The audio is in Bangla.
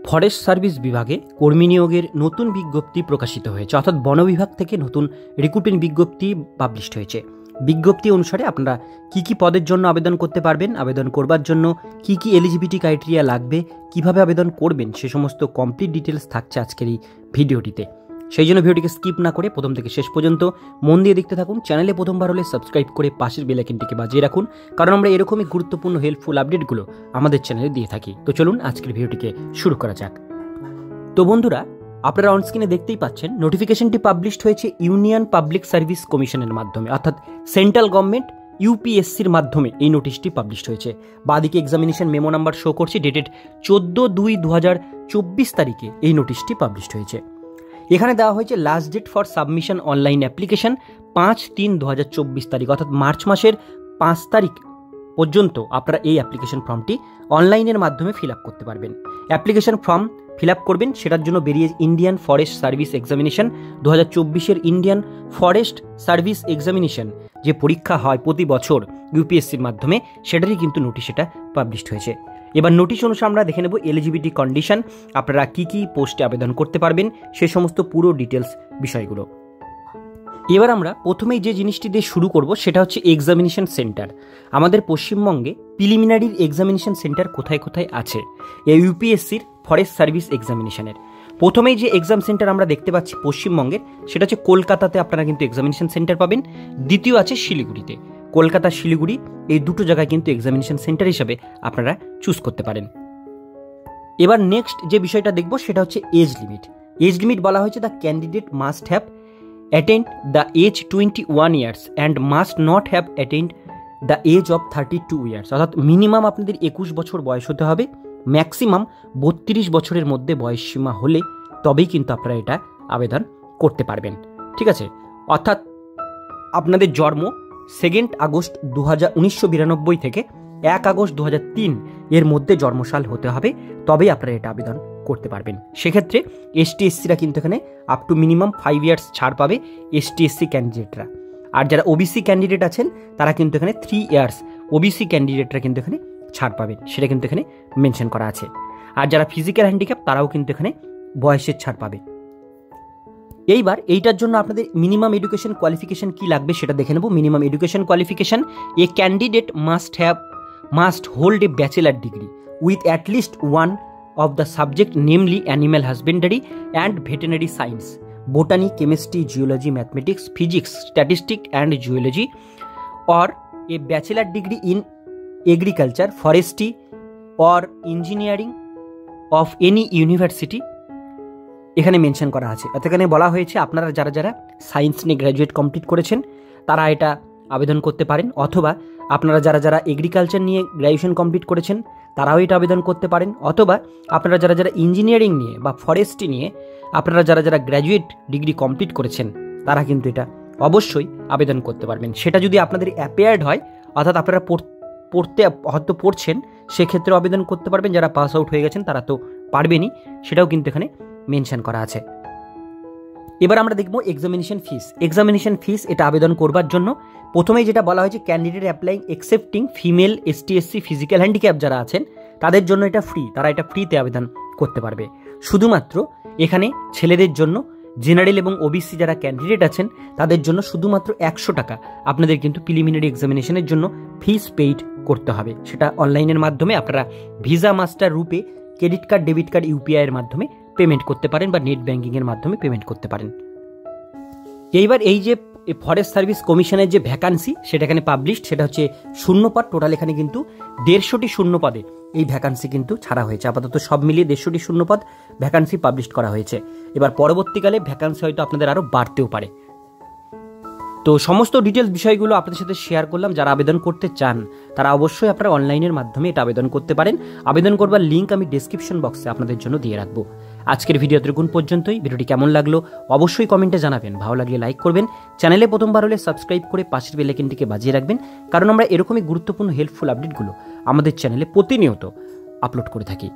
ফরেস্ট সার্ভিস বিভাগে কর্মী নিয়োগের নতুন বিজ্ঞপ্তি প্রকাশিত হয়েছে, অর্থাৎ বন বিভাগ থেকে নতুন রিক্রুটমেন্ট বিজ্ঞপ্তি পাবলিশড হয়েছে। বিজ্ঞপ্তি অনুসারে আপনারা কি কি পদের জন্য আবেদন করতে পারবেন, আবেদন করবার জন্য কি কি এলিজিবিলিটি ক্রাইটেরিয়া লাগবে, কিভাবে আবেদন করবেন, সে সমস্ত কমপ্লিট ডিটেলস থাকছে আজকের এই ভিডিওটিতে। সেই জন্য ভিডিওটিকে স্কিপ না করে প্রথম থেকে শেষ পর্যন্ত মন দিয়ে দেখতে থাকুন। চ্যানেলে প্রথমবার হলে সাবস্ক্রাইব করে পাশের বেল আইকনটিকে বাজিয়ে রাখুন, কারণ আমরা এরকমই গুরুত্বপূর্ণ হেল্পফুল আপডেটগুলো আমাদের চ্যানেলে দিয়ে থাকি। তো চলুন আজকের ভিডিওটিকে শুরু করা যাক। তো বন্ধুরা, আপনারা অনস্ক্রিনে দেখতেই পাচ্ছেন নোটিফিকেশনটি পাবলিশড হয়েছে ইউনিয়ন পাবলিক সার্ভিস কমিশনের মাধ্যমে, অর্থাৎ সেন্ট্রাল গভর্নমেন্ট ইউপিএসসির মাধ্যমে এই নোটিশটি পাবলিশড হয়েছে। বাদিকে এক্সামিনেশন মেমো নাম্বার শো করছে, ডেটেড 14/2/2024 তারিখে এই নোটিশটি পাবলিশড হয়েছে। এখানে দেওয়া হয়েছে last date for submission online application 5/3/2024 তারিখ, অর্থাৎ মার্চ মাসের 5 তারিখ পর্যন্ত আপনারা এই অ্যাপ্লিকেশন ফর্মটি অনলাইনের মাধ্যমে ফিল আপ করতে পারবেন। অ্যাপ্লিকেশন ফর্ম ফিল আপ করবেন, সেটার জন্য বেরিয়ে ইন্ডিয়ান ফরেস্ট সার্ভিস এক্সামিনেশন 2024-এর ইন্ডিয়ান ফরেস্ট সার্ভিস এক্সামিনেশন যে পরীক্ষা হয় প্রতি বছর ইউপিএসসির মাধ্যমে, সেটারই কিন্তু নোটিশ এটা পাবলিশড হয়েছে। এবার নোটিশ অনুসারে আমরা দেখে নেব এলিজিবিলিটি কন্ডিশন, আপনারা কি কি পোস্টে আবেদন করতে পারবেন সে সমস্ত পুরো ডিটেলস বিষয়গুলো। এবার আমরা প্রথমেই যে জিনিসটি দিয়ে শুরু করব সেটা হচ্ছে এক্সামিনেশন সেন্টার। আমাদের পশ্চিমবঙ্গে প্রিলিমিনারি এক্সামিনেশন সেন্টার কোথায় কোথায় আছে এই ইউপিএসসির ফরেস্ট সার্ভিস এক্সামিনেশনের। প্রথমেই যে এক্সাম সেন্টার আমরা দেখতে পাচ্ছি পশ্চিমবঙ্গের, সেটা হচ্ছে কলকাতাতে আপনারা কিন্তু এক্সামিনেশন সেন্টার পাবেন। দ্বিতীয় আছে শিলিগুড়িতে। কলকাতা শিলিগুড়ি এই দুটো জায়গায় কিন্তু এক্সামিনেশন সেন্টার হিসাবে আপনারা চুজ করতে পারেন। এবার নেক্সট যে বিষয়টা দেখব সেটা হচ্ছে এজ লিমিট। এজ লিমিট বলা হয়েছে the candidate must have attend the age 21 years and must not have attend the age of 32 years, অর্থাৎ মিনিমাম আপনাদের 21 বছর বয়স হতে হবে, ম্যাক্সিমাম 32 বছরের মধ্যে বয়স সীমা হলে তবেই কিন্তু আপনারা এটা আবেদন করতে পারবেন। ঠিক আছে, অর্থাৎ আপনাদের জন্ম 2 আগস্ট 1992 থেকে 1 আগস্ট 2003 এর মধ্যে জন্মসাল হতে হবে, তবেই আপনারা এটা আবেদন করতে পারবেন। সেক্ষেত্রে এসটি এসসিরা কিন্তু এখানে আপ টু মিনিমাম 5 ইয়ার্স ছাড় পাবে এসটি এসসি ক্যান্ডিডেটরা। আর যারা ওবিসি ক্যান্ডিডেট আছেন তারা কিন্তু এখানে 3 ইয়ার্স ওবিসি ক্যান্ডিডেটরা কিন্তু এখানে ছাড় পাবেন, সেটা কিন্তু এখানে মেনশন করা আছে। আর যারা ফিজিক্যাল হ্যান্ডিক্যাপ তারাও কিন্তু এখানে বয়সের ছাড় পাবে। এইবার এইটার জন্য আপনাদের মিনিমাম এডুকেশন কোয়ালিফিকেশন কি লাগবে সেটা দেখে নেব। Minimum education qualification, A candidate must hold a bachelor degree with at least one of the subject, namely animal husbandry and veterinary science, botany, chemistry, geology, mathematics, physics, statistics and geology, or a bachelor degree in agriculture, forestry or engineering of any university এখানে মেনশন করা আছে। এখানে বলা হয়েছে আপনারা যারা যারা সায়েন্স নিয়ে গ্র্যাজুয়েট কমপ্লিট করেছেন তারা এটা আবেদন করতে পারেন, অথবা আপনারা যারা যারা এগ্রিকালচার নিয়ে গ্র্যাজুয়েশন কমপ্লিট করেছেন তারাও এটা আবেদন করতে পারেন, অথবা আপনারা যারা যারা ইঞ্জিনিয়ারিং নিয়ে বা ফরেস্ট্রি নিয়ে আপনারা যারা যারা গ্র্যাজুয়েট ডিগ্রি কমপ্লিট করেছেন তারা কিন্তু এটা অবশ্যই আবেদন করতে পারবেন। সেটা যদি আপনাদের অ্যাপেয়ার্ড হয়, অর্থাৎ আপনারা পড়তে হয়তো পড়ছেন, সেক্ষেত্রে আবেদন করতে পারবেন। যারা পাস আউট হয়ে গেছেন তারা তো পারবেনই, সেটাও কিন্তু এখানে মেনশন করা আছে। এবার আমরা দেখব এক্সামিনেশন ফিস। এক্সামিনেশন ফিস এটা আবেদন করবার জন্য প্রথমেই যেটা বলা হয়েছে, candidate applying excepting female ST SC physical handicap যারা আছেন তাদের জন্য এটা ফ্রি, তারা এটা ফ্রিতে আবেদন করতে পারবে। শুধুমাত্র এখানে ছেলেদের জন্য জেনারেল এবং ওবিসি যারা ক্যান্ডিডেট আছেন তাদের জন্য শুধুমাত্র 100 টাকা আপনাদের কিন্তু প্রিলিমিনারি এক্সামিনেশনের জন্য ফিস পেইড করতে হবে। সেটা অনলাইনের মাধ্যমে আপনারা ভিসা মাস্টার রূপে credit card, debit card, UPI এর মাধ্যমে পেমেন্ট করতে পারেন বা নেট ব্যাঙ্কিংয়ের মাধ্যমে পেমেন্ট করতে পারেন। এইবার এই যে ফরেস্ট সার্ভিস কমিশনের যে ভ্যাকান্সি সেটা এখানে পাবলিশড, সেটা হচ্ছে শূন্যপদ। টোটাল এখানে কিন্তু 150টি শূন্যপদে এই ভ্যাকান্সি কিন্তু ছাড়া হয়েছে। আপাতত সব মিলিয়ে 150টি শূন্যপদ ভ্যাকান্সি পাবলিশ করা হয়েছে। এবার পরবর্তীকালে ভ্যাকান্সি হয়তো আপনাদের আরও বাড়তেও পারে। তো সমস্ত ডিটেলস বিষয়গুলো আপনাদের সাথে শেয়ার করলাম। যারা আবেদন করতে চান তারা অবশ্যই আপনারা অনলাইনের মাধ্যমে এটা আবেদন করতে পারেন। আবেদন করবার লিঙ্ক আমি ডেসক্রিপশন বক্সে আপনাদের জন্য দিয়ে রাখবো। আজকের ভিডিও এতক্ষণ পর্যন্তই। ভিডিওটি কেমন লাগলো অবশ্যই কমেন্টে জানাবেন, ভালো লাগলে লাইক করবেন, চ্যানেলে প্রথমবার হলে সাবস্ক্রাইব করে পাশের বেল আইকনটিকে বাজিয়ে রাখবেন, কারণ আমরা এরকমই গুরুত্বপূর্ণ হেল্পফুল আপডেটগুলো আমাদের চ্যানেলে প্রতিনিয়ত আপলোড করে থাকি।